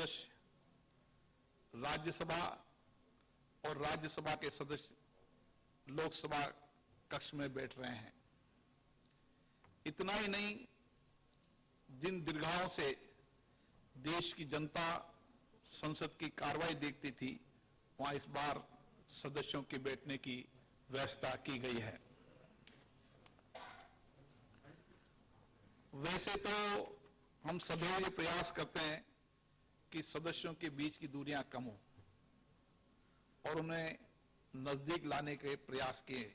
सदस्य राज्यसभा और राज्यसभा के सदस्य लोकसभा कक्ष में बैठ रहे हैं। इतना ही नहीं, जिन दीर्घाओं से देश की जनता संसद की कार्रवाई देखती थी, वहां इस बार सदस्यों के बैठने की व्यवस्था की गई है। वैसे तो हम सभी ये प्रयास करते हैं कि सदस्यों के बीच की दूरियां कम हो और उन्हें नजदीक लाने के प्रयास किए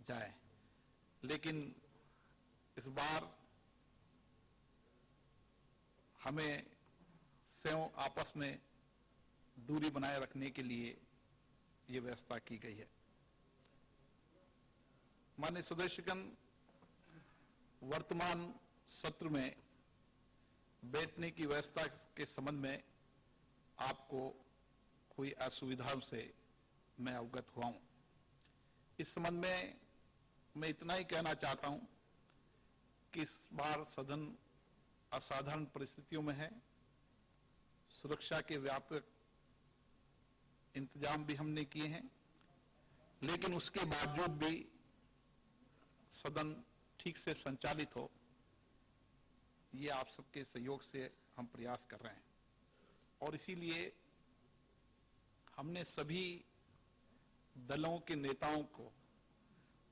जाए, लेकिन इस बार हमें स्वयं आपस में दूरी बनाए रखने के लिए ये व्यवस्था की गई है। माननीय सदस्यगण, वर्तमान सत्र में बैठने की व्यवस्था के संबंध में आपको हुई असुविधाओं से मैं अवगत हुआ हूं। इस संबंध में मैं इतना ही कहना चाहता हूं कि इस बार सदन असाधारण परिस्थितियों में है। सुरक्षा के व्यापक इंतजाम भी हमने किए हैं, लेकिन उसके बावजूद भी सदन ठीक से संचालित हो, ये आप सबके सहयोग से हम प्रयास कर रहे हैं। और इसीलिए हमने सभी दलों के नेताओं को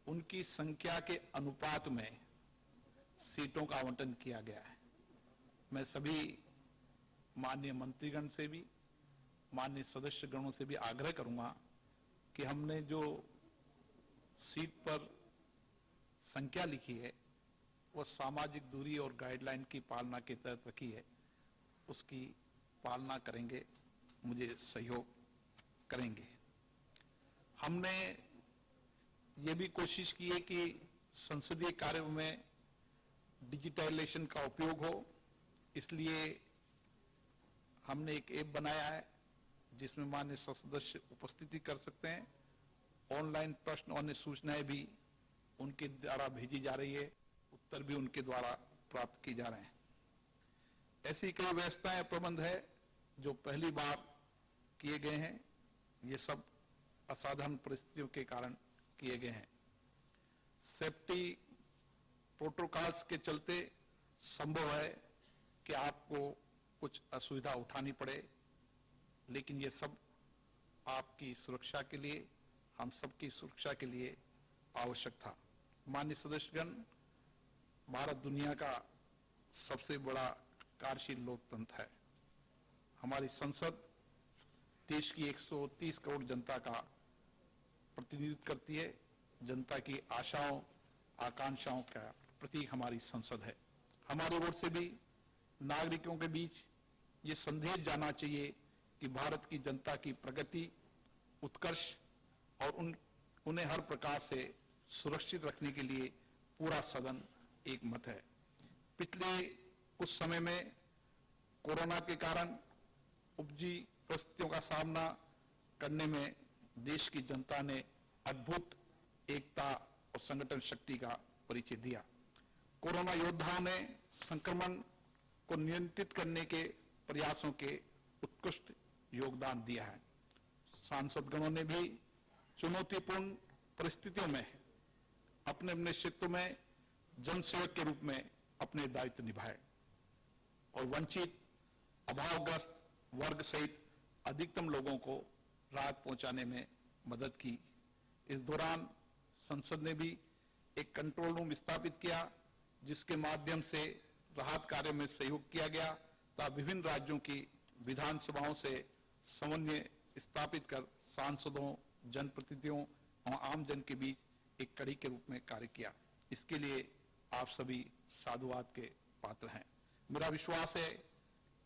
उनकी संख्या के अनुपात में सीटों का आवंटन किया गया है। मैं सभी माननीय मंत्रीगण से भी, माननीय सदस्यगणों से भी आग्रह करूंगा कि हमने जो सीट पर संख्या लिखी है वो सामाजिक दूरी और गाइडलाइन की पालना के तहत रखी है, उसकी पालना करेंगे, मुझे सहयोग करेंगे। हमने ये भी कोशिश की है कि संसदीय कार्य में डिजिटलाइजेशन का उपयोग हो, इसलिए हमने एक ऐप बनाया है जिसमें माननीय सदस्य उपस्थिति कर सकते हैं। ऑनलाइन प्रश्न और सूचनाएं भी उनके द्वारा भेजी जा रही है, उत्तर भी उनके द्वारा प्राप्त किए जा रहे हैं। ऐसी कई व्यवस्थाएं प्रबंध है जो पहली बार किए गए हैं। ये सब असाधारण परिस्थितियों के कारण किए गए हैं। सेफ्टी प्रोटोकॉल्स के चलते संभव है कि आपको कुछ असुविधा उठानी पड़े, लेकिन ये सब आपकी सुरक्षा के लिए, हम सबकी सुरक्षा के लिए आवश्यक था। माननीय सदस्यगण, भारत दुनिया का सबसे बड़ा कार्यशील लोकतंत्र है। हमारी संसद देश की 130 करोड़ जनता का प्रतिनिधित्व करती है। जनता की आशाओं आकांक्षाओं का प्रतीक हमारी संसद है। हमारी ओर से भी नागरिकों के बीच ये संदेश जाना चाहिए कि भारत की जनता की प्रगति, उत्कर्ष और उन्हें हर प्रकार से सुरक्षित रखने के लिए पूरा सदन एक मत है। पिछले कुछ समय में कोरोना के कारण उपजी परिस्थितियों का सामना करने में देश की जनता ने अद्भुत एकता और संगठन शक्ति का परिचय दिया। कोरोना योद्धाओं ने संक्रमण को नियंत्रित करने के प्रयासों के उत्कृष्ट योगदान दिया है। सांसदगणों ने भी चुनौतीपूर्ण परिस्थितियों में अपने अपने क्षेत्र में जनसेवक के रूप में अपने दायित्व निभाए और वंचित, अभावग्रस्त वर्ग सहित अधिकतम लोगों को राहत पहुंचाने में मदद की। इस दौरान संसद ने भी एक कंट्रोल रूम स्थापित किया, जिसके माध्यम से राहत कार्य में सहयोग किया गया तथा विभिन्न राज्यों की विधानसभाओं से समन्वय स्थापित कर सांसदों, जनप्रतिनिधियों और आम जन के बीच एक कड़ी के रूप में कार्य किया। इसके लिए आप सभी साधुवाद के पात्र हैं। मेरा विश्वास है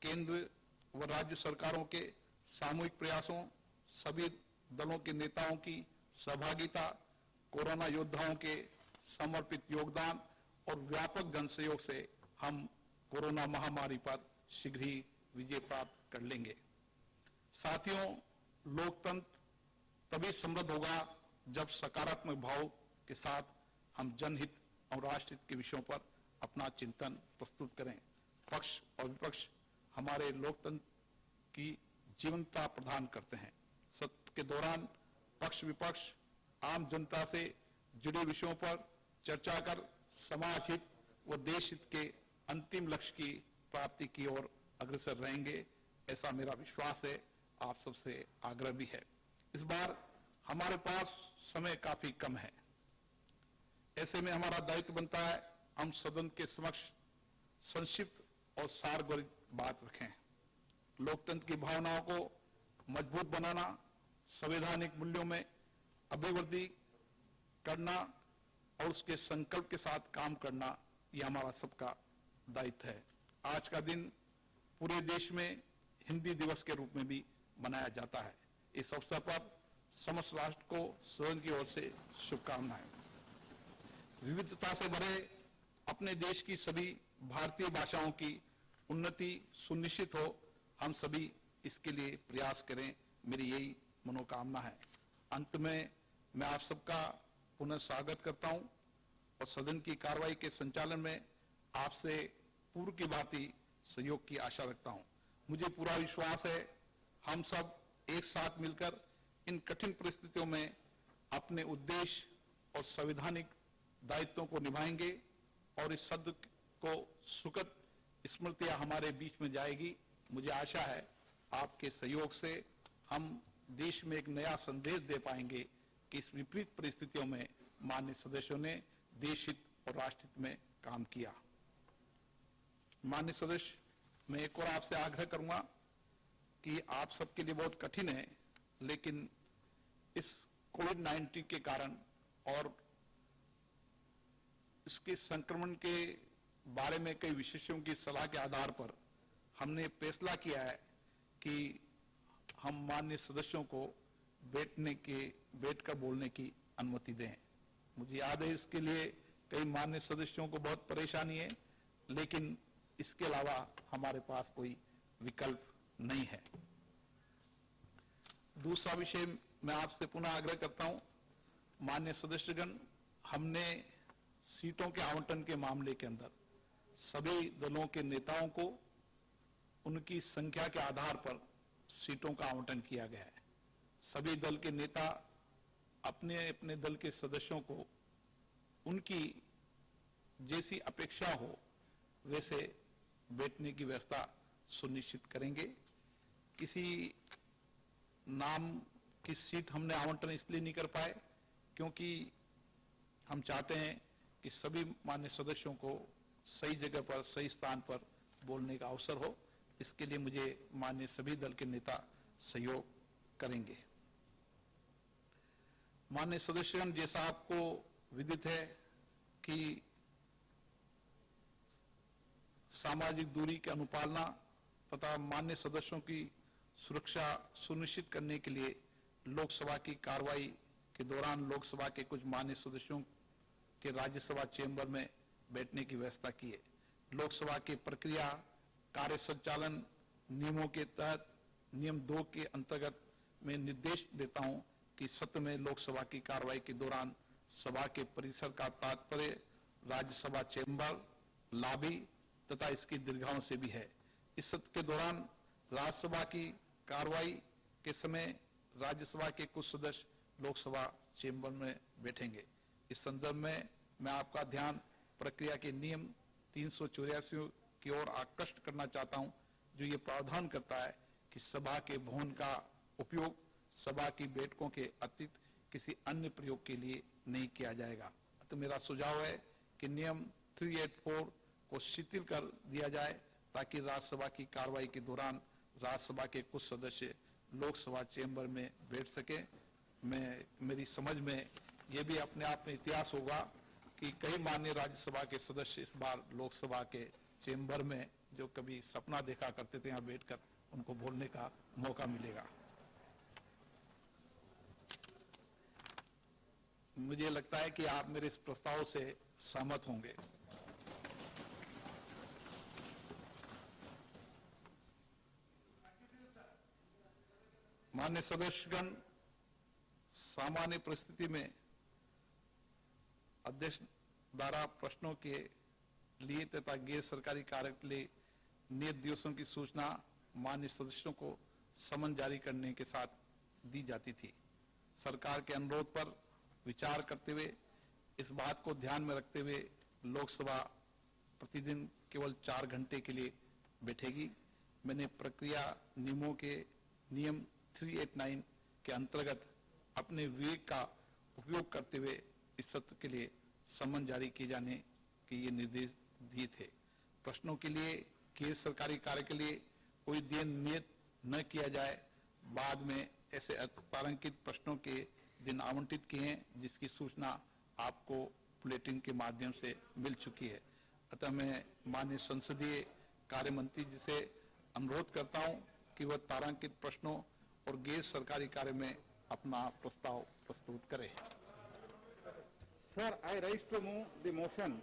केंद्र व राज्य सरकारों के सामूहिक प्रयासों, सभी दलों के नेताओं की सहभागिता, कोरोना योद्धाओं के समर्पित योगदान और व्यापक जनसहयोग से हम कोरोना महामारी पर शीघ्र ही विजय प्राप्त कर लेंगे। साथियों, लोकतंत्र तभी समृद्ध होगा जब सकारात्मक भाव के साथ हम जनहित और राष्ट्रहित के विषयों पर अपना चिंतन प्रस्तुत करें। पक्ष और विपक्ष हमारे लोकतंत्र की जीवंतता प्रदान करते हैं। सत्र के दौरान पक्ष विपक्ष आम जनता से जुड़े विषयों पर चर्चा कर समाज हित व देश हित के अंतिम लक्ष्य की प्राप्ति की ओर अग्रसर रहेंगे, ऐसा मेरा विश्वास है। आप सबसे आग्रह भी है। इस बार हमारे पास समय काफी कम है। ऐसे में हमारा दायित्व बनता है हम सदन के समक्ष संक्षिप्त और सारगर्भित बात रखें। लोकतंत्र की भावनाओं को मजबूत बनाना, संवैधानिक मूल्यों में अभिवृद्धि करना और उसके संकल्प के साथ काम करना, यह हमारा सबका दायित्व है। आज का दिन पूरे देश में हिंदी दिवस के रूप में भी मनाया जाता है। इस अवसर पर समस्त राष्ट्र को सदन की ओर से शुभकामनाएं। विविधता से भरे अपने देश की सभी भारतीय भाषाओं की उन्नति सुनिश्चित हो, हम सभी इसके लिए प्रयास करें, मेरी यही मनोकामना है। अंत में मैं आप सबका पुनः स्वागत करता हूं और सदन की कार्रवाई के संचालन में आपसे पूर्व की भांति सहयोग की आशा रखता हूं। मुझे पूरा विश्वास है हम सब एक साथ मिलकर इन कठिन परिस्थितियों में अपने उद्देश्य और संवैधानिक दायित्वों को निभाएंगे और इस सत्र को सुखद स्मृतियां हमारे बीच में जाएगी। मुझे आशा है आपके सहयोग से हम देश में एक नया संदेश दे पाएंगे कि इस विपरीत परिस्थितियों में माननीय सदस्यों ने देश हित और राष्ट्र हित में काम किया। माननीय सदस्य, मैं एक और आपसे आग्रह करूंगा कि आप सबके लिए बहुत कठिन है, लेकिन इस कोविड-19 के कारण और इसके संक्रमण के बारे में कई विशेषज्ञों की सलाह के आधार पर हमने फैसला किया है कि हम माननीय सदस्यों को बैठकर बोलने की अनुमति दें। मुझे याद है इसके लिए कई माननीय सदस्यों को बहुत परेशानी है, लेकिन इसके अलावा हमारे पास कोई विकल्प नहीं है। दूसरा विषय मैं आपसे पुनः आग्रह करता हूं, माननीय सदस्यगण, हमने सीटों के आवंटन के मामले के अंदर सभी दलों के नेताओं को उनकी संख्या के आधार पर सीटों का आवंटन किया गया है। सभी दल के नेता अपने अपने दल के सदस्यों को उनकी जैसी अपेक्षा हो वैसे बैठने की व्यवस्था सुनिश्चित करेंगे। किसी नाम की सीट हमने आवंटन इसलिए नहीं कर पाए क्योंकि हम चाहते हैं कि सभी मान्य सदस्यों को सही जगह पर सही स्थान पर बोलने का अवसर हो। इसके लिए मुझे मान्य सभी दल के नेता सहयोग करेंगे। मान्य सदस्यगण, जैसा आपको विदित है कि सामाजिक दूरी की अनुपालना तथा मान्य सदस्यों की सुरक्षा सुनिश्चित करने के लिए लोकसभा की कार्रवाई के दौरान लोकसभा के कुछ मान्य सदस्यों के राज्यसभा चेंबर में बैठने की व्यवस्था की है। लोकसभा की प्रक्रिया कार्य संचालन नियमों के तहत नियम 2 के अंतर्गत मैं निर्देश देता हूं कि सत्र में लोकसभा की कार्रवाई के दौरान सभा के परिसर का तात्पर्य राज्यसभा चेंबर, लॉबी तथा इसकी दीर्घाओं से भी है। इस सत्र के दौरान राज्यसभा की कार्रवाई के समय राज्यसभा के कुछ सदस्य लोकसभा चेंबर में बैठेंगे। इस संदर्भ में मैं आपका ध्यान प्रक्रिया के नियम 384 की ओर आकृष्ट करना चाहता हूं, जो ये प्रावधान करता है कि सभा के भवन का उपयोग सभा की बैठकों के अतिरिक्त किसी अन्य प्रयोग के लिए नहीं किया जाएगा। तो मेरा सुझाव है कि नियम 384 को शिथिल कर दिया जाए ताकि राज्यसभा की कार्रवाई के दौरान राज्यसभा के कुछ सदस्य लोकसभा चेंबर में बैठ सके। मेरी समझ में ये भी अपने आप में इतिहास होगा कि कई माननीय राज्यसभा के सदस्य इस बार लोकसभा के चेंबर में जो कभी सपना देखा करते थे, यहाँ बैठकर उनको बोलने का मौका मिलेगा। मुझे लगता है कि आप मेरे इस प्रस्ताव से सहमत होंगे। माननीय सदस्यगण, सामान्य परिस्थिति में अध्यक्ष द्वारा प्रश्नों के लिए तथा गैर सरकारी कार्य के लिए नियत दिवसों की सूचना माननीय सदस्यों को समन जारी करने के साथ दी जाती थी। सरकार के अनुरोध पर विचार करते हुए इस बात को ध्यान में रखते हुए लोकसभा प्रतिदिन केवल 4 घंटे के लिए बैठेगी। मैंने प्रक्रिया नियमों के नियम 389 के अंतर्गत अपने विवेक का उपयोग करते हुए इस सत्र के लिए समन जारी किए जाने के ये निर्देश दिए थे। प्रश्नों के लिए गैर सरकारी कार्य के लिए कोई दिन नियत न किया जाए। बाद में ऐसे तारांकित प्रश्नों के दिन आवंटित किए हैं जिसकी सूचना आपको बुलेटिन के माध्यम से मिल चुकी है। अतः मैं माननीय संसदीय कार्य मंत्री जी से अनुरोध करता हूं कि वह तारांकित प्रश्नों और गैर सरकारी कार्य में अपना प्रस्ताव प्रस्तुत करें। Sir, I rise to move the motion,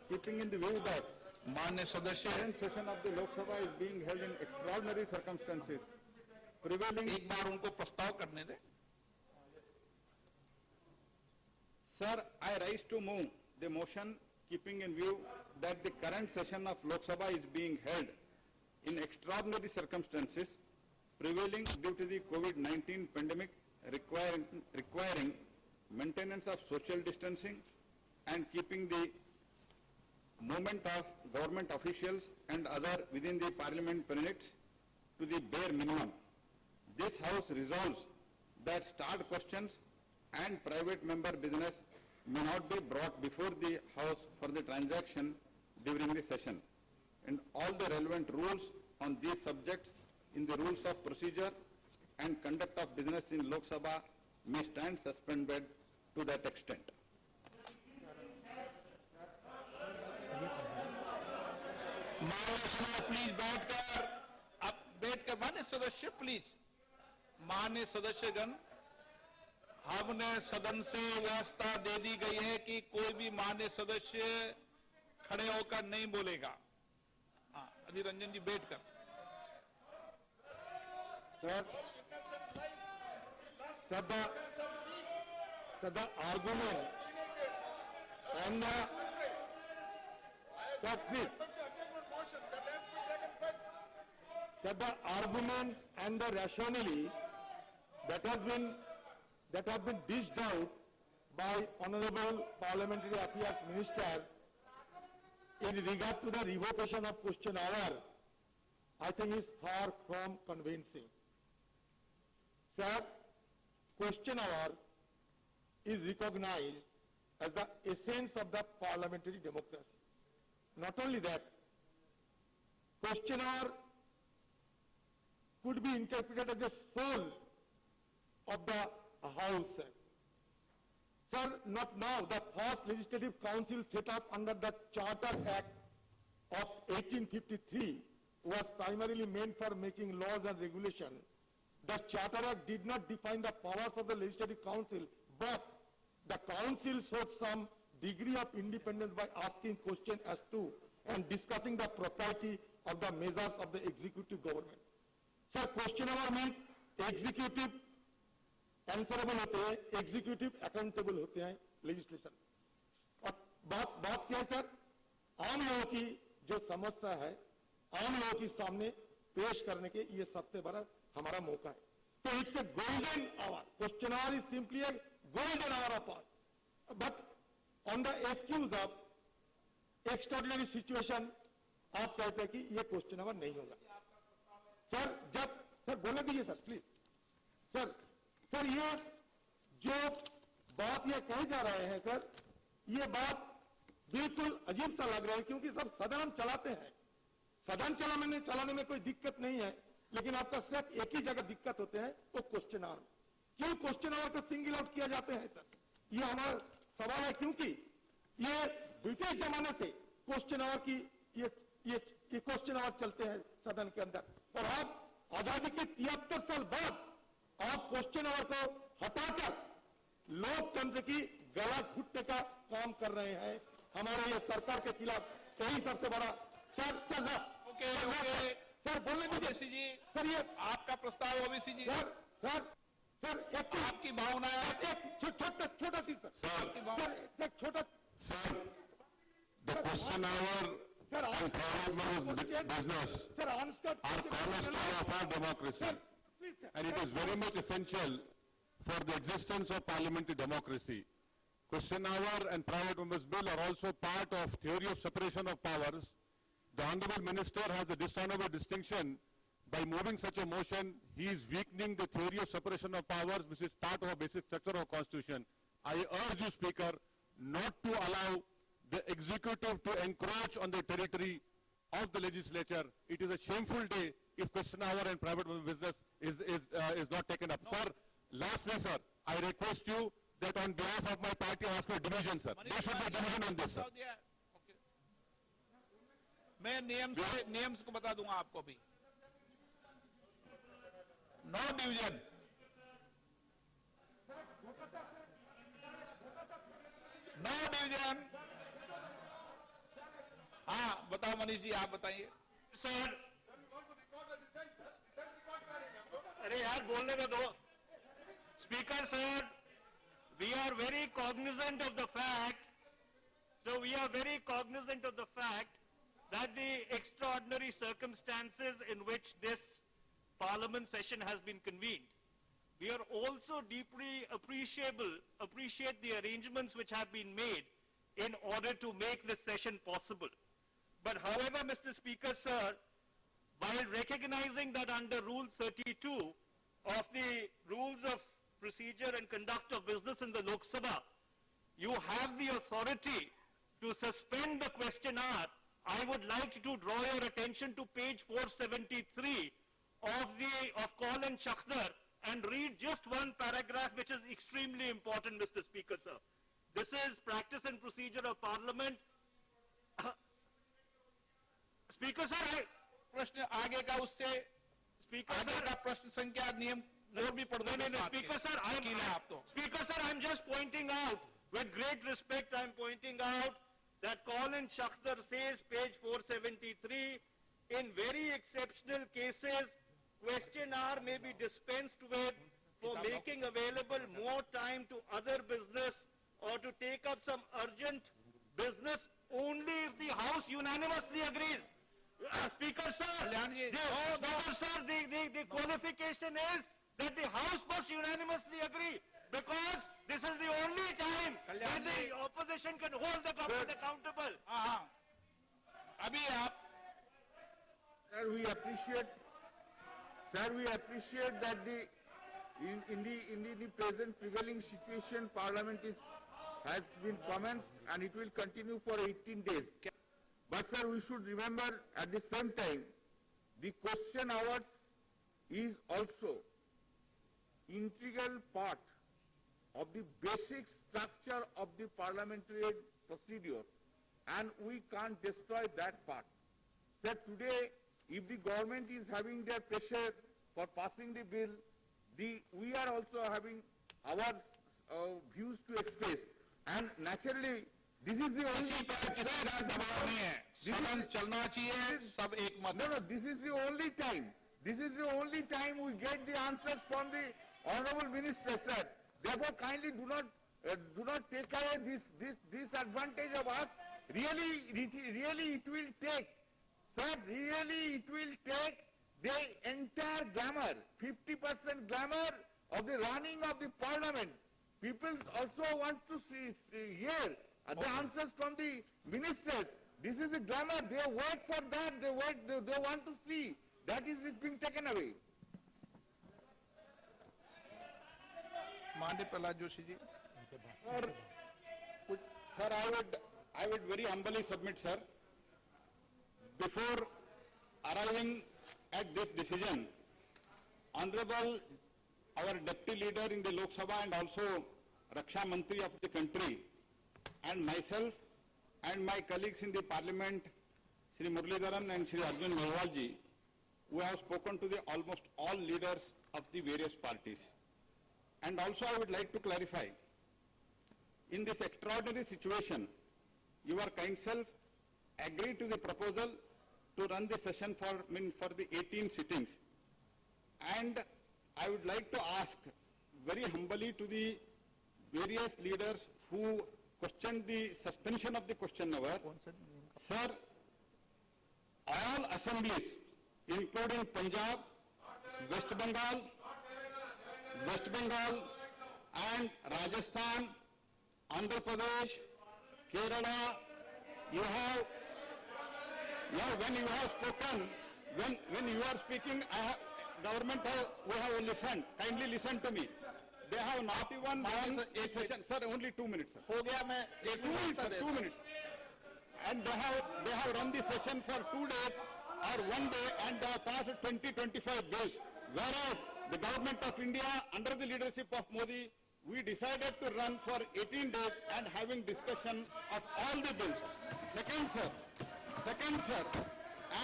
keeping in the view that माननीय सदस्य current session of the Lok Sabha is being held in extraordinary circumstances prevailing. एक बार उनको प्रस्ताव करने दें। Sir, I rise to move the motion, keeping in view that the current session of Lok Sabha is being held in extraordinary circumstances prevailing due to the COVID-19 pandemic, requiring maintenance of social distancing and keeping the movement of government officials and other within the parliament minutes to the bare minimum. This House resolves that starred questions and private member business may not be brought before the House for the transaction during the session, and all the relevant rules on these subjects in the rules of procedure and conduct of business in Lok Sabha may stand suspended to that extent. Please बैठकर मान्य सदस्य please. मान्य सदस्यगण, हमने सदन से व्यवस्था दे दी गई है कि कोई भी मान्य सदस्य खड़े होकर नहीं बोलेगा। अधीर रंजन जी बैठकर। Sir, the argument and the sir, please. Sir, the argument and the rationale that have been dished out by Honorable Parliamentary Affairs Minister in regard to the revocation of question hour, I think is far from convincing. Sir, question hour is recognized as the essence of the parliamentary democracy. Not only that, question hour could be interpreted as the soul of the House. Sir, not now. The first Legislative Council set up under the Charter Act of 1853 was primarily meant for making laws and regulations. The Charter Act did not define the powers of the Legislative Council, but the Council showed some degree of independence by asking questions as to and discussing the propriety of the measures of the executive government. Sir, question hour means executive answerable होते हैं, executive accountable होते हैं legislation. और बात क्या है sir? आम लोगों की जो समस्या है, आम लोगों की सामने पेश करने के ये सबसे बड़ा हमारा मौका है। तो it's a golden hour. Question hour is simply a golden hour of us. But on the excuse of extraordinary situation, आप कहते हैं कि ये question hour नहीं होगा। सर बोलने दीजिए सर प्लीज। सर ये जो बात ये कहे जा रहे हैं सर, ये बात बिल्कुल अजीब सा लग रहा है, क्योंकि सब सदन हम चलाते हैं, सदन चलाने में कोई दिक्कत नहीं है, लेकिन आपका सिर्फ एक ही जगह दिक्कत होते हैं, वो क्वेश्चन आवर। क्यों क्वेश्चन आवर को सिंगल आउट किया जाते हैं सर? ये हमारा सवाल है, क्योंकि ये ब्रिटिश जमाने से क्वेश्चन आवर की ये क्वेश्चन आवर चलते हैं सदन के अंदर, और आप आजादी के 73 साल बाद आप क्वेश्चन आवर को हटाकर लोकतंत्र की गला घुटने का काम कर रहे हैं हमारे ये सरकार के खिलाफ। यही सबसे बड़ा सर बोलने दीजिए जी। सर ये आपका प्रस्ताव ओबीसी जी। सर आपकी भावना छोटा सी sir Sir, the question hour Sir, and private members' business Sir, answer. are cornerstone of our democracy. Sir, please, sir. And it is very much essential for the existence of parliamentary democracy. Question hour and private members' bill are also part of theory of separation of powers. The Honorable Minister has the dishonorable distinction by moving such a motion, he is weakening the theory of separation of powers, which is part of a basic structure of Constitution. I urge you, Speaker, not to allow the executive to encroach on the territory of the legislature. It is a shameful day if question hour and private business is not taken up. Sir, lastly, sir, I request you that on behalf of my party, I ask for a division, sir. There should be a division on this, sir. मैं नियम्स को बता दूंगा आपको भी. No division. No division. हाँ बताओ मनीष जी, आप बताइए. सर, अरे यार बोलने में दो. Speaker sir, we are very cognizant of the fact. So we are very cognizant of the fact that the extraordinary circumstances in which this Parliament session has been convened. We are also deeply appreciate the arrangements which have been made in order to make this session possible. But however, Mr. Speaker, sir, while recognizing that under Rule 32 of the Rules of Procedure and Conduct of Business in the Lok Sabha, you have the authority to suspend the question hour. I would like to draw your attention to page 473 of Colin Shakhdar and read just one paragraph which is extremely important, Mr. Speaker, sir. This is practice and procedure of Parliament. Speaker, sir, प्रश्न आगे का उससे Speaker, आगे sir, का प्रश्न संख्या नियम और भी पढ़ दो. No, Speaker, sir, Speaker, sir, I'm just pointing out, with great respect, I'm pointing out that Colin Shakhdar says, page 473, in very exceptional cases, question hour may be dispensed with for making available more time to other business or to take up some urgent business only if the House unanimously agrees. Speaker, sir, the qualification is that the House must unanimously agree, because this is the only time when the opposition can hold the government accountable. हाँ अभी आप. Sir, we appreciate that in the present prevailing situation, Parliament has been commenced and it will continue for 18 days. But sir, we should remember at the same time, the question hours is also integral part of the basic structure of the parliamentary procedure, and we can't destroy that part. Sir, today, if the government is having their pressure for passing the bill, we are also having our views to express, and naturally, this is the only किसी पर किसी का दबाव नहीं है. सदन चलना चाहिए, सब एक मत. No, this is the only time. This is the only time we get the answers from the Honorable Minister, sir. Therefore, kindly do not take away this advantage of us. Really, it will take, sir, really it will take the entire glamour, 50% glamour of the running of the Parliament. People also want to hear the answers from the ministers. This is the glamour. They wait for that. They want to see. That is being taken away. Mande Prahlad Joshi ji. Sir, I would very humbly submit, sir, before arriving at this decision, Honorable, our Deputy Leader in the Lok Sabha and also Raksha Mantri of the country, and myself and my colleagues in the Parliament, Shri Muralidharan and Shri Arjun Mehwal ji, who have spoken to the almost all leaders of the various parties. And also I would like to clarify, in this extraordinary situation, your kind self agreed to the proposal to run the session for the 18 sittings. And I would like to ask very humbly to the various leaders who questioned the suspension of the question hour, sir, all assemblies, including Punjab, West Bengal, and Rajasthan, Andhra Pradesh, Kerala, when you have spoken, when you are speaking, we have listened. Kindly listen to me. They have not even done a session. Sir, only 2 minutes, sir. हो गया, मैं 2 minutes, sir, 2 minutes. And they have run the session for 2 days or 1 day, and they have passed 20-25 bills. Whereas the government of India, under the leadership of Modi, we decided to run for 18 days and having discussion of all the bills. Second, sir,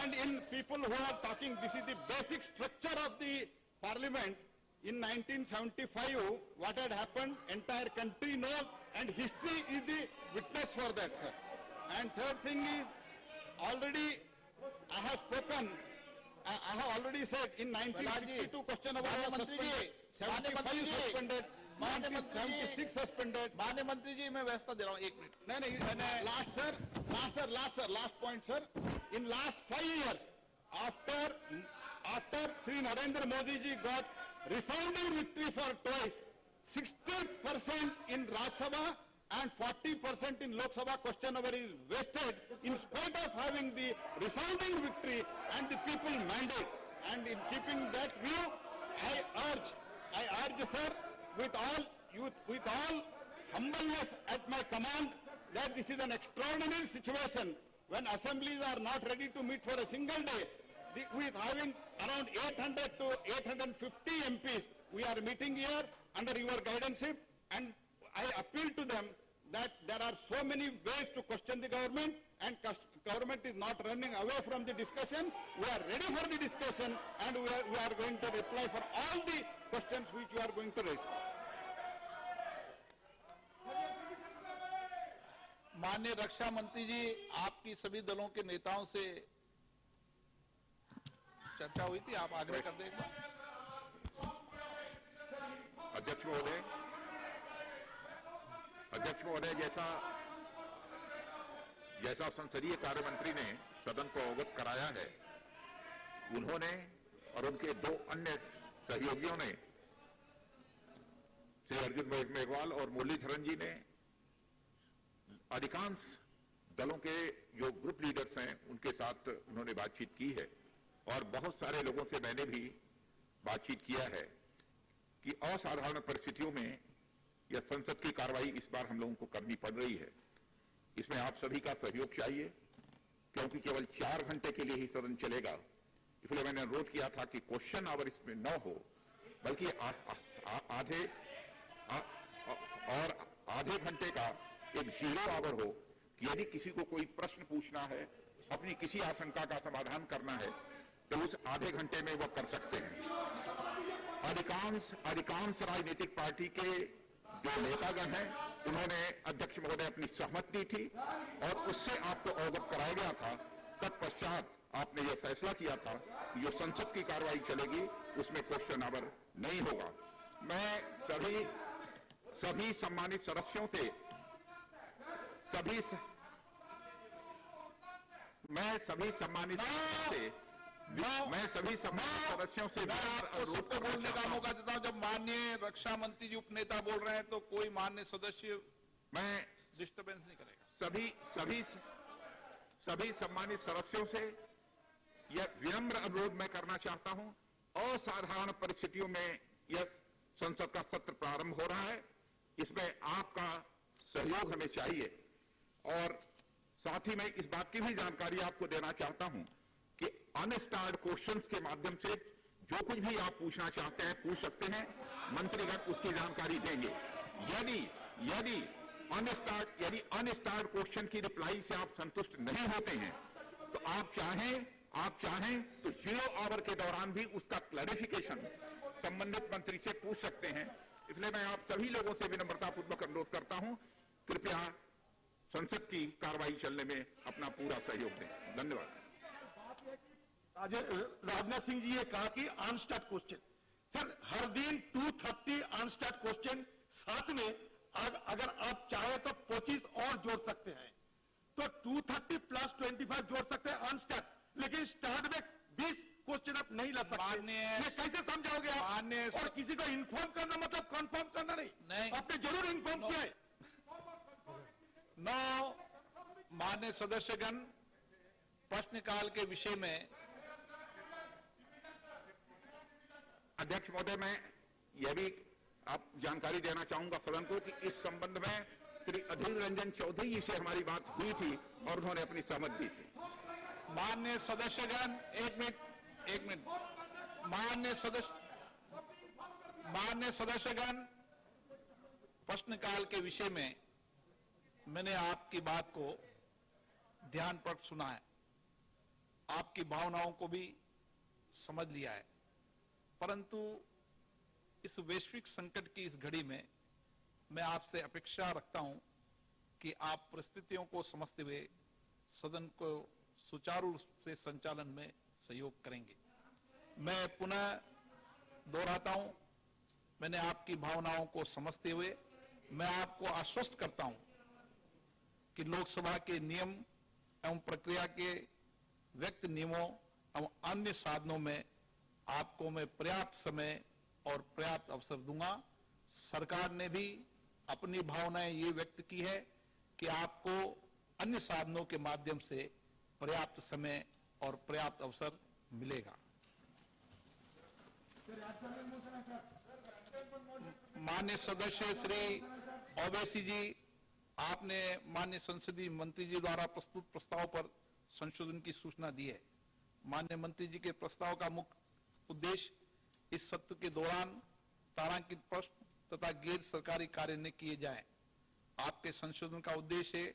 and in people who are talking, this is the basic structure of the parliament. In 1975, what had happened, entire country knows, and history is the witness for that, sir. And third thing is, already I have spoken, I have already said, in 1962 question about was suspended, 75 suspended, 1976 suspended. माननीय मंत्री जी, मैं व्यवस्था दे रहा हूँ, 1 minute. Last point, sir. In last 5 years, after Sri Narendra Modi ji got resounding victory for twice, 60% in Rajya Sabha and 40% in Lok Sabha question hour is wasted in spite of having the resounding victory and the people mandate. And in keeping that view, I urge, sir, with all humbleness at my command, that this is an extraordinary situation when assemblies are not ready to meet for a single day. With having around 800 to 850 MPs, we are meeting here under your guidance, and I appeal to them that there are so many ways to question the government, and government is not running away from the discussion. We are ready for the discussion, and we are going to reply for all the questions which you are going to raise. माननीय रक्षा मंत्री जी, आपकी सभी दलों के नेताओं से चर्चा हुई थी, आप आग्रह कर दें एक बार. अध्यक्ष महोदय, जैसा संसदीय कार्य मंत्री ने सदन को अवगत कराया है, उन्होंने और उनके 2 अन्य सहयोगियों ने, श्री अर्जुन मेघवाल और मुरलीधरन जी ने, अधिकांश दलों के जो ग्रुप लीडर्स हैं उनके साथ उन्होंने बातचीत की है, और बहुत सारे लोगों से मैंने भी बातचीत किया है कि असाधारण परिस्थितियों में यह संसद की कार्रवाई इस बार हम लोगों को करनी पड़ रही है. इसमें आप सभी का सहयोग चाहिए, क्योंकि केवल 4 घंटे के लिए ही सदन चलेगा. इसलिए मैंने अनुरोध किया था कि क्वेश्चन आवर इसमें न हो, बल्कि आधे घंटे का एक 0 आवर हो, कि यदि किसी को कोई प्रश्न पूछना है, अपनी किसी आशंका का समाधान करना है, तो उस आधे घंटे में वो कर सकते हैं. अधिकांश राजनीतिक पार्टी के जो नेतागण हैं, उन्होंने अध्यक्ष महोदय अपनी सहमति दी थी, और उससे आपको अवगत कराया गया था. तत्पश्चात आपने यह फैसला किया था कि जो संसद की कार्रवाई चलेगी उसमें क्वेश्चन आवर नहीं होगा. मैं सभी सम्मानित सदस्यों से सबको बोलने का मौका देता हूं. जब माननीय रक्षा मंत्री जी उपनेता बोल रहे हैं तो कोई माननीय सदस्य डिस्टर्बेंस नहीं करेगा. सभी सम्मानित सदस्यों से यह विनम्र अनुरोध मैं करना चाहता हूं. असाधारण परिस्थितियों में यह संसद का सत्र प्रारंभ हो रहा है, इसमें आपका सहयोग हमें चाहिए. और साथ ही मैं इस बात की भी जानकारी आपको देना चाहता हूं कि अनस्टार्ड क्वेश्चंस के माध्यम से जो कुछ भी आप पूछना चाहते हैं पूछ सकते हैं, मंत्रीगण उसकी जानकारी देंगे. यदि अनस्टार्ड क्वेश्चन की रिप्लाई से आप संतुष्ट नहीं होते हैं, तो आप चाहें तो 0 आवर के दौरान भी उसका क्लैरिफिकेशन संबंधित मंत्री से पूछ सकते हैं. इसलिए मैं आप सभी लोगों से विनम्रतापूर्वक अनुरोध करता हूं, कृपया संसद की कार्रवाई चलने में अपना पूरा सहयोग दें. धन्यवाद. राजनाथ सिंह जी ने कहा कि अनस्टार्ट क्वेश्चन, सर हर दिन 230 अनस्टार्ट क्वेश्चन, साथ में अगर आप चाहे तो 25 और जोड़ सकते हैं, तो 230 + 25 जोड़ सकते हैं अनस्टार्ट. लेकिन स्टार्ट में 20 क्वेश्चन आप नहीं ला सकते। माननीय- ये कैसे समझाओगे आप? माननीय- और किसी को इन्फॉर्म करना मतलब कंफर्म करना नहीं। नहीं। आपने जरूर इन्फॉर्म किया है। नौ माननीय सदस्यगण, प्रश्नकाल के विषय में अध्यक्ष महोदय, मैं यह भी आप जानकारी देना चाहूंगा सदन को कि इस संबंध में श्री अधीर रंजन चौधरी जी से हमारी बात हुई थी और उन्होंने अपनी सहमति दी थी। माननीय सदस्यगण, एक मिनट। माननीय सदस्यगण, प्रश्नकाल के विषय में मैंने आपकी बात को ध्यानपूर्वक सुना है, आपकी भावनाओं को भी समझ लिया है, परंतु इस वैश्विक संकट की इस घड़ी में मैं आपसे अपेक्षा रखता हूं कि आप परिस्थितियों को समझते हुए सदन को सुचारू रूप से संचालन में सहयोग करेंगे। मैं पुनः दोहराता हूं, मैंने आपकी भावनाओं को समझते हुए मैं आपको आश्वस्त करता हूं कि लोकसभा के नियम एवं प्रक्रिया के व्यक्त नियमों एवं अन्य साधनों में आपको मैं पर्याप्त समय और पर्याप्त अवसर दूंगा। सरकार ने भी अपनी भावनाएं ये व्यक्त की है कि आपको अन्य साधनों के माध्यम से पर्याप्त समय और पर्याप्त अवसर मिलेगा। माननीय सदस्य श्री ओवैसी जी, आपने माननीय संसदीय मंत्री जी द्वारा प्रस्तुत प्रस्ताव पर संशोधन की सूचना दी है। माननीय मंत्री जी के प्रस्ताव का मुख्य उद्देश्य इस सत्र के दौरान तारांकित प्रश्न तथा गैर सरकारी कार्य न किए जाएं। आपके संशोधन का उद्देश्य है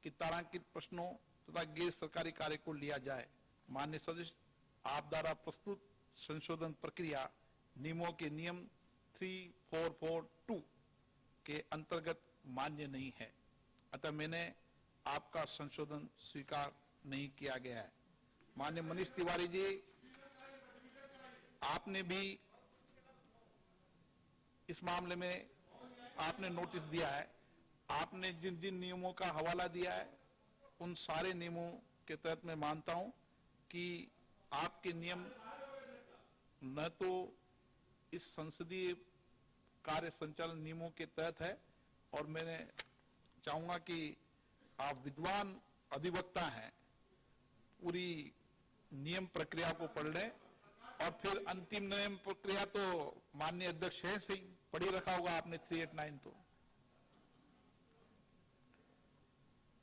कि तारांकित प्रश्नों तथा गैर सरकारी कार्य को लिया जाए। माननीय सदस्य, आप द्वारा प्रस्तुत संशोधन प्रक्रिया नियमों के नियम 3442 के अंतर्गत मान्य नहीं है, अतः मैंने आपका संशोधन स्वीकार नहीं किया गया है। माननीय मनीष तिवारी जी, आपने भी इस मामले में आपने नोटिस दिया है। आपने जिन जिन नियमों का हवाला दिया है उन सारे नियमों के तहत मैं मानता हूं कि आपके नियम न तो इस संसदीय कार्य संचालन नियमों के तहत है, और मैंने चाहूंगा कि आप विद्वान अधिवक्ता हैं, पूरी नियम प्रक्रिया को पढ़ लें और फिर अंतिम नियम प्रक्रिया तो माननीय अध्यक्ष है सही पढ़ी रखा होगा आपने 389। तो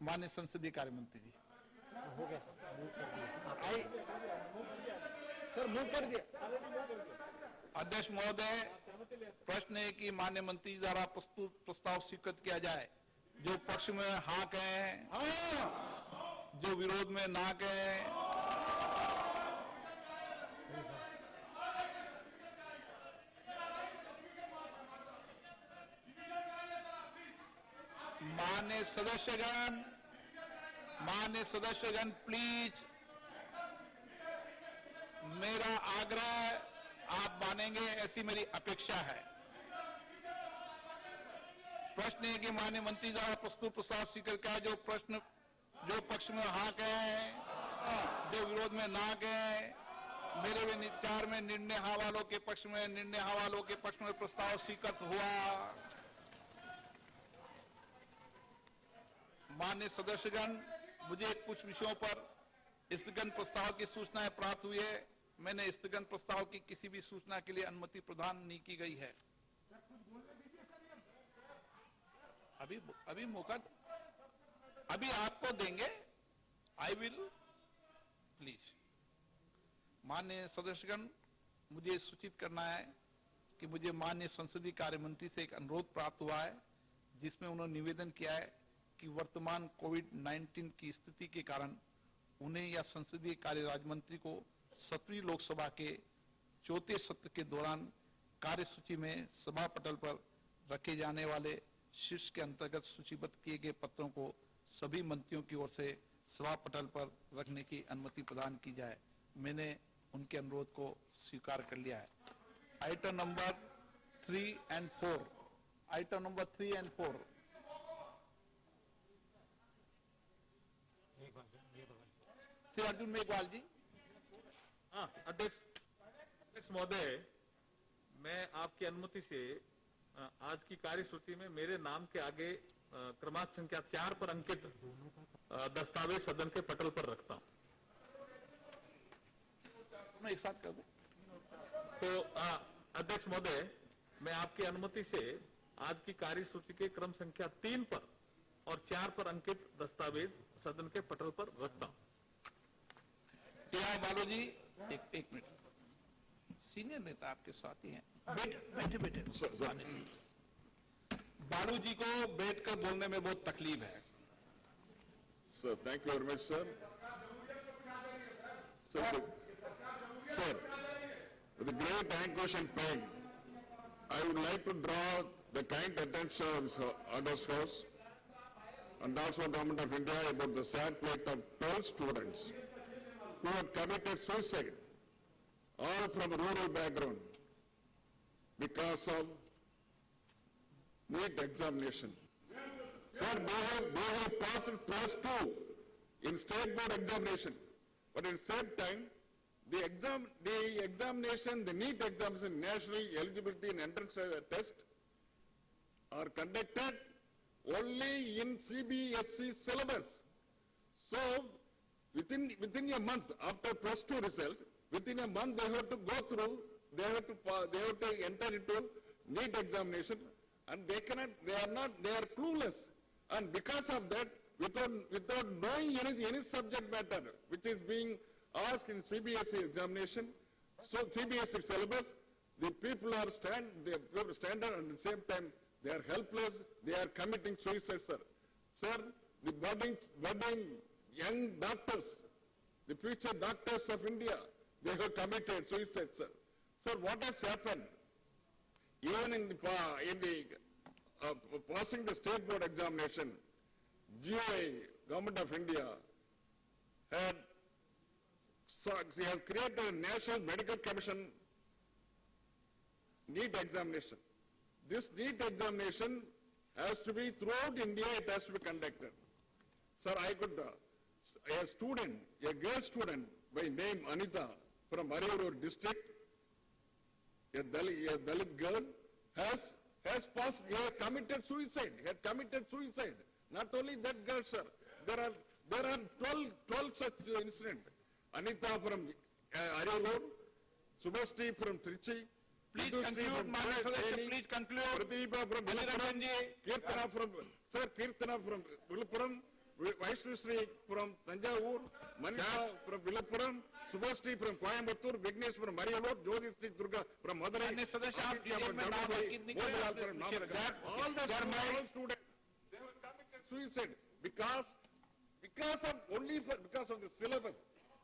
माननीय संसदीय कार्य मंत्री जी, हो गया सर, मूव कर दिया। अध्यक्ष महोदय, प्रश्न है कि माननीय मंत्री जी द्वारा प्रस्तुत प्रस्ताव स्वीकृत किया जाए। जो पक्ष में हाँ कहें, जो विरोध में ना कहें। माननीय सदस्यगण प्लीज, मेरा आग्रह आप मानेंगे ऐसी मेरी अपेक्षा है। प्रश्न है कि माननीय मंत्री द्वारा प्रस्तुत प्रस्ताव स्वीकार किया। जो पक्ष में हाँ कहें, जो विरोध में ना कहें। मेरे विचार में निर्णय हाँ वालों के पक्ष में, निर्णय हाँ वालों के पक्ष में प्रस्ताव स्वीकृत हुआ। माननीय सदस्यगण, मुझे कुछ विषयों पर स्थगन प्रस्ताव की सूचनाएं प्राप्त हुई है। मैंने स्थगन प्रस्ताव की किसी भी सूचना के लिए अनुमति प्रदान नहीं की गई है। अभी मौका अभी आपको देंगे। I will please. माननीय सदस्यगण, मुझे सूचित करना है कि मुझे माननीय संसदीय कार्य मंत्री से एक अनुरोध प्राप्त हुआ है, जिसमें उन्होंने निवेदन किया है कि वर्तमान कोविड-19 की स्थिति के कारण उन्हें या संसदीय कार्य राज्य मंत्री को 17वीं लोकसभा के चौथे सत्र के दौरान कार्यसूची में सभा पटल पर रखे जाने वाले शीर्ष के अंतर्गत सूचीबद्ध किए गए पत्रों को सभी मंत्रियों की ओर से सभा पटल पर रखने की अनुमति प्रदान की जाए। मैंने उनके अनुरोध को स्वीकार कर लिया है। Item number 3 and 4, item number 3 and 4। Shri Arjun Meghwal ji. अध्यक्ष महोदय, मैं आपकी अनुमति से आज की कार्यसूची में मेरे नाम के आगे क्रमांक संख्या 4 पर अंकित दस्तावेज सदन के पटल पर रखता हूं। मैं एक साथ कर दूं। तो अध्यक्ष महोदय, मैं आपकी अनुमति से आज की कार्यसूची के क्रम संख्या 3 पर और 4 पर अंकित दस्तावेज सदन के पटल पर रखता हूं। बालू जी, एक मिनट, सीनियर नेता आपके साथ ही हैं, बैठे बालू जी को बैठकर बोलने में बहुत तकलीफ है। Sir, thank you very much, sir. Sir, with the great anguish and pain, I would like to draw the kind attention of this August House and also Government of India about the sad plight of 12 students who have committed suicide, all from a rural background, because of NEET examination. Sir, they have passed +2 in state board examination, but at the same time, the examination, the NEET examination, National Eligibility and Entrance Test, are conducted only in CBSE syllabus. So, within a month after +2 result, within a month they have to go through, they have to enter into NEET examination, and they are clueless. And because of that, without knowing any subject matter which is being asked in CBSE examination, so CBSE syllabus, the people are standard, and at the same time they are helpless, they are committing suicide, sir. Sir, the budding young doctors, the future doctors of India, they have committed suicide, sir. Sir, what has happened? Even in the passing the state board examination, GOI, Government of India, has created a National Medical Commission NEET examination. This NEET examination has to be throughout India, it has to be conducted. Sir, I could, a girl student by name Anita from Marivur district, a Dalit girl, has passed, committed suicide, had committed suicide. Not only that girl, sir, there are 12 such incidents. Anita from Ariyalur, Subhasri from Trichy, Please conclude, Mr. Sadashiya, please conclude. Pratibha from Viluppuram, Kirtana from Viluppuram, Vaishnu from Tanjavur, Manisha from Viluppuram, Subhasri from Coimbatore, Vignesh from Mariyalur, Jyoti Sri Durga from Madurai, Mr. Sadashiya, from Dharmabhai, all the students, they have committed suicide because of the syllabus,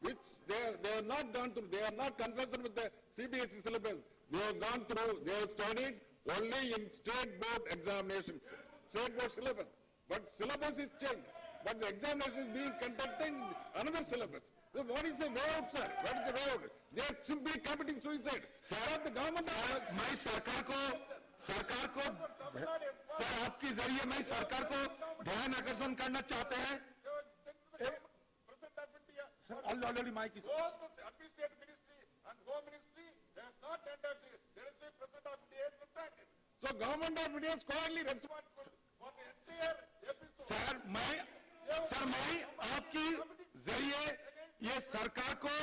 which they have not gone through, they are not conversant with the CBSE syllabus. They have gone through, they have studied only in state board examinations, state board syllabus. But syllabus is changed, but the examination is being conducted in another syllabus. So what is the way out, sir? What is the way out? They are simply committing suicide. Sir, the government... मैं सरकार को sir आपके जरिए मैं सरकार को ध्यान आकर्षण करना चाहते हैं। Sir already mike is Administrative Ministry and Home Ministry has not entered. There is a President of India represented. So government of India is squarely responsible for the entire episode. Sir मैं आपकी जरिए ये सरकार को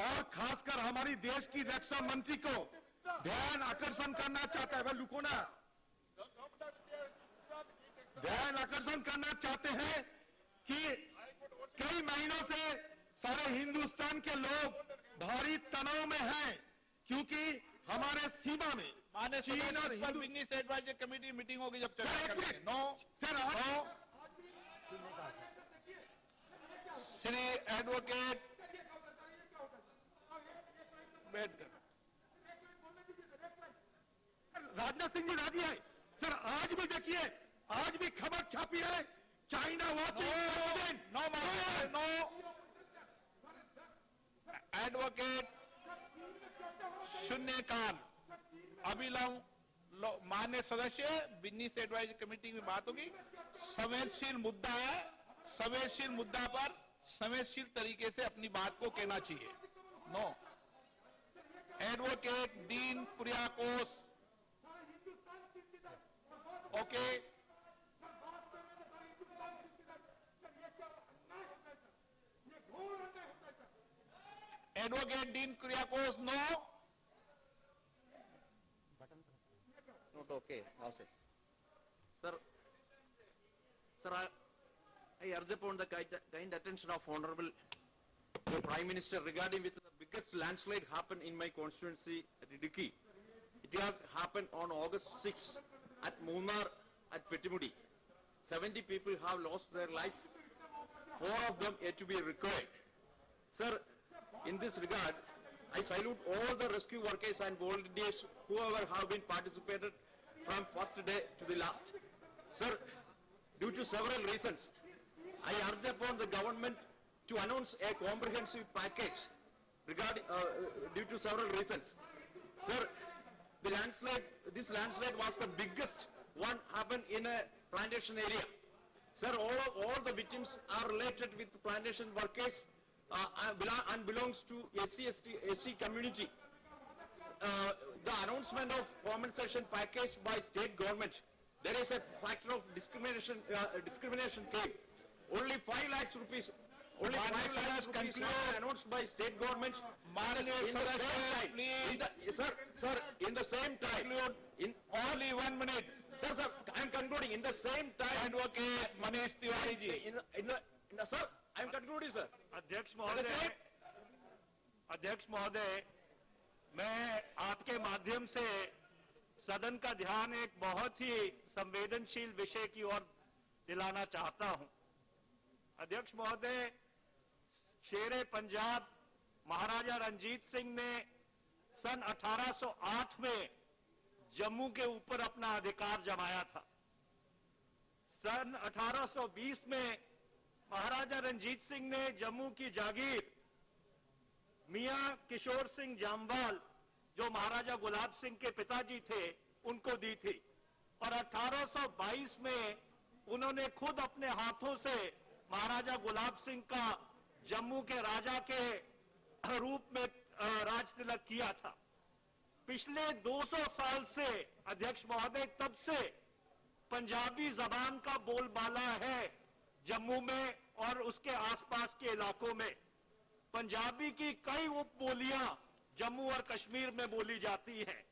और खासकर हमारी देश की रक्षा मंत्री को ध्यान आकर्षण करना चाहता है। लुको ना, ध्यान आकर्षण करना चाहते हैं कि कई महीनों से सारे हिंदुस्तान के लोग भारी तनाव में हैं, क्योंकि हमारे सीमा में चीन और बिजनेस एडवाइजरी कमेटी मीटिंग होगी जब सर श्री एडवोकेट बैठकर राजनाथ सिंह जी राजी है। सर आज भी देखिए, आज भी खबर छापी है, चाइना वाचिंग नो एडवोकेट शून्यकाल अभिलंब मान्य सदस्य बिजनेस एडवाइजरी कमेटी में बात होगी। संवेदनशील मुद्दा है, संवेदनशील मुद्दा पर संवेदनशील तरीके से अपनी बात को कहना चाहिए। No advocate Dean Kuriakose. Okay, advocate Dean Kuriakose, no. Not okay, houses. Sir, I urge upon the kind attention of Honorable Prime Minister regarding with the biggest landslide happened in my constituency at Idukki. It had happened on August 6 at Munnar at Pettimudi. 70 people have lost their life. 4 of them yet to be recovered. Sir, in this regard, I salute all the rescue workers and volunteers whoever have been participated from first day to the last. Sir, due to several reasons, I urge upon the government to announce a comprehensive package regarding due to several reasons. Sir, this landslide was the biggest one happened in a plantation area. Sir, all the victims are related with plantation workers and belongs to SC community. The announcement of compensation package by state government, there is a factor of discrimination came. Only 5 lakhs rupees. Only 5 lakhs rupees were announced by state government. Sir, in the same time, in only 1 minute. Sir, I am concluding. In the same time, advocate Manish Tewari ji. sir, I am concluding, sir. अध्यक्ष महोदय, मैं आपके माध्यम से सदन का ध्यान एक बहुत ही संवेदनशील विषय की ओर दिलाना चाहता हूं। अध्यक्ष महोदय, शेरे पंजाब महाराजा रंजीत सिंह ने सन 1808 में जम्मू के ऊपर अपना अधिकार जमाया था। सन 1820 में महाराजा रंजीत सिंह ने जम्मू की जागीर मियां किशोर सिंह जामवाल, जो महाराजा गुलाब सिंह के पिताजी थे, उनको दी थी। और 1822 में उन्होंने खुद अपने हाथों से महाराजा गुलाब सिंह का जम्मू के राजा के रूप में राज तिलक किया था। पिछले 200 साल से अध्यक्ष महोदय, तब से पंजाबी जबान का बोलबाला है जम्मू में और उसके आसपास के इलाकों में। पंजाबी की कई उपबोलियां जम्मू और कश्मीर में बोली जाती हैं।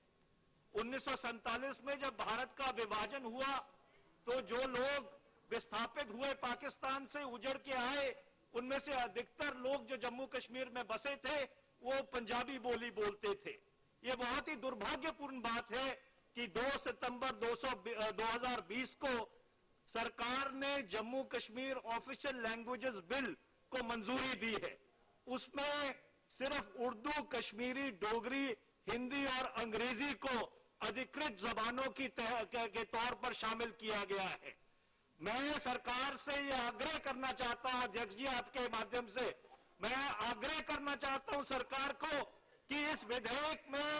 1947 में जब भारत का विभाजन हुआ तो जो लोग विस्थापित हुए, पाकिस्तान से उजड़ के आए, उनमें से अधिकतर लोग जो जम्मू कश्मीर में बसे थे वो पंजाबी बोली बोलते थे। ये बहुत ही दुर्भाग्यपूर्ण बात है कि 2 सितंबर 2020 को सरकार ने Jammu Kashmir official languages bill को मंजूरी दी है। उसमें सिर्फ उर्दू, कश्मीरी, डोगरी, हिंदी और अंग्रेजी को अधिकृत जबानों के तौर पर शामिल किया गया है। मैं सरकार से यह आग्रह करना चाहता हूं, अध्यक्ष जी, आपके माध्यम से मैं आग्रह करना चाहता हूं सरकार को कि इस विधेयक में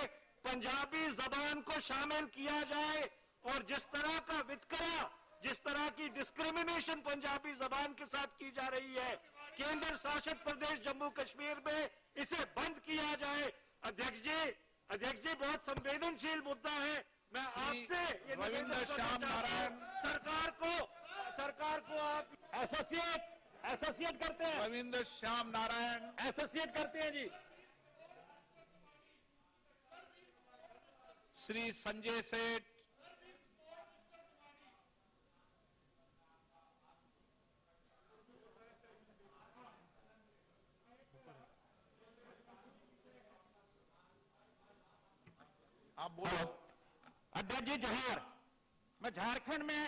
पंजाबी जबान को शामिल किया जाए और जिस तरह का वितकरा, जिस तरह की डिस्क्रिमिनेशन पंजाबी जबान के साथ की जा रही है केंद्र शासित प्रदेश जम्मू कश्मीर में, इसे बंद किया जाए। अध्यक्ष जी बहुत संवेदनशील मुद्दा है। मैं आपसे ये निवेदन करना चाहता हूं, सरकार को आप एसोसिएट करते हैं। रविंद्र श्याम नारायण एसोसिएट करते हैं जी। श्री संजय सेठ, आप बोलो। अध्यक्ष जी जोहार। मैं झारखंड में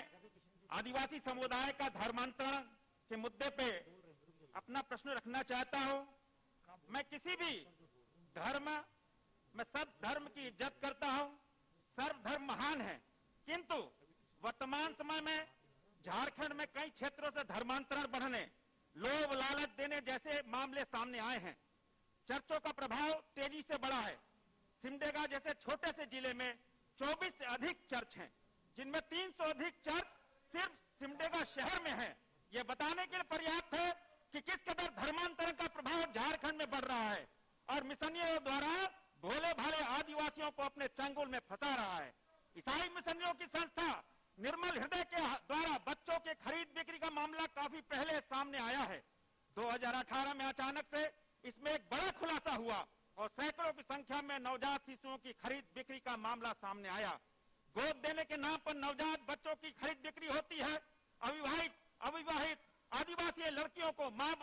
आदिवासी समुदाय का धर्मांतरण के मुद्दे पे अपना प्रश्न रखना चाहता हूं। मैं किसी भी धर्म, मैं सब धर्म की इज्जत करता हूं, सर्वधर्म महान है, किंतु वर्तमान समय में झारखंड में कई क्षेत्रों से धर्मांतरण बढ़ने, लोभ लालच देने जैसे मामले सामने आए हैं। चर्चों का प्रभाव तेजी से बढ़ा है। सिमडेगा जैसे छोटे से जिले में 24 से अधिक चर्च हैं, जिनमें 300 अधिक चर्च सिर्फ सिमडेगा शहर में है। यह बताने के लिए पर्याप्त है कि किस कदर धर्मांतरण का प्रभाव झारखंड में बढ़ रहा है और मिशनियों द्वारा भोले भाले आदिवासियों को अपने चंगुल में फंसा रहा है। ईसाई मिशनरियों की संस्था निर्मल हृदय के द्वारा बच्चों के खरीद बिक्री का मामला काफी पहले सामने आया है। 2018 में अचानक से इसमें एक बड़ा खुलासा हुआ और सैकड़ों की संख्या में नवजात शिशुओं की खरीद बिक्री का मामला सामने आया। गोद देने के नाम पर नवजात बच्चों की खरीद बिक्री होती है। अविवाहित आदिवासी लड़कियों को मां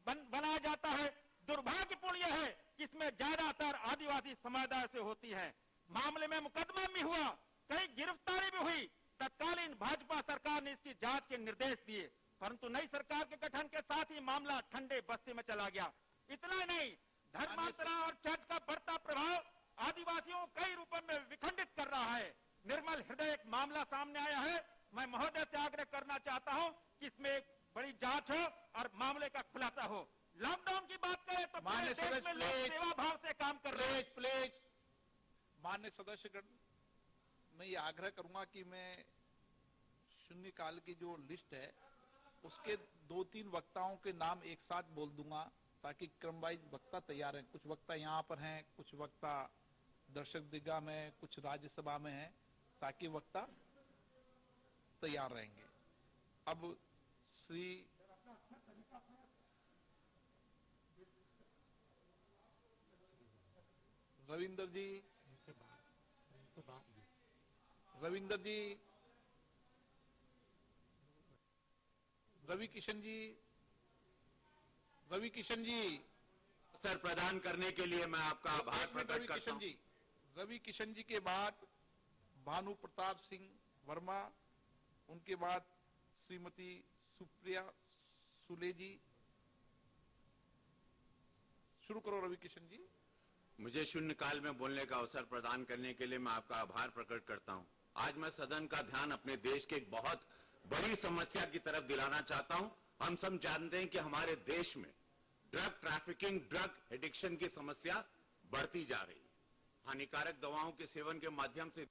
बनाया जाता है। दुर्भाग्यपूर्ण यह है कि इसमें ज्यादातर आदिवासी समुदाय से होती है। मामले में मुकदमा भी हुआ, कई गिरफ्तारी भी हुई। तत्कालीन भाजपा सरकार ने इसकी जांच के निर्देश दिए, परंतु नई सरकार के गठन के साथ ही मामला ठंडे बस्ते में चला गया। इतना नहीं, धर्मांतरण और चर्च का बढ़ता प्रभाव आदिवासियों को कई रूपों में विखंडित कर रहा है। निर्मल हृदय एक मामला सामने आया है। मैं महोदय से आग्रह करना चाहता हूं कि इसमें एक बड़ी जांच हो और मामले का खुलासा हो। लॉकडाउन की बात करें तो पूरे देश में लोग सेवा भाव से काम कर रहे हैं। प्लीज मान्य सदस्यगण, मैं ये आग्रह करूंगा कि मैं शून्यकाल की जो लिस्ट है उसके 2-3 वक्ताओं के नाम एक साथ बोल दूंगा ताकि क्रम वाइज वक्ता तैयार हैं। कुछ वक्ता यहाँ पर हैं, कुछ वक्ता दर्शक दीर्घा में, कुछ राज्यसभा में हैं, ताकि वक्ता तैयार रहेंगे। अब श्री रविंदर जी, रवि किशन जी, सर प्रदान करने के लिए मैं आपका आभार प्रकट करता हूं। रवि किशन जी के बाद भानु प्रताप सिंह वर्मा, उनके बाद श्रीमती सुप्रिया सुले जी। शुरू करो रवि किशन जी। मुझे शून्यकाल में बोलने का अवसर प्रदान करने के लिए मैं आपका आभार प्रकट करता हूं। आज मैं सदन का ध्यान अपने देश के एक बहुत बड़ी समस्या की तरफ दिलाना चाहता हूं। हम सब जानते हैं कि हमारे देश में ड्रग ट्रैफिकिंग, ड्रग एडिक्शन की समस्या बढ़ती जा रही है। हानिकारक दवाओं के सेवन के माध्यम से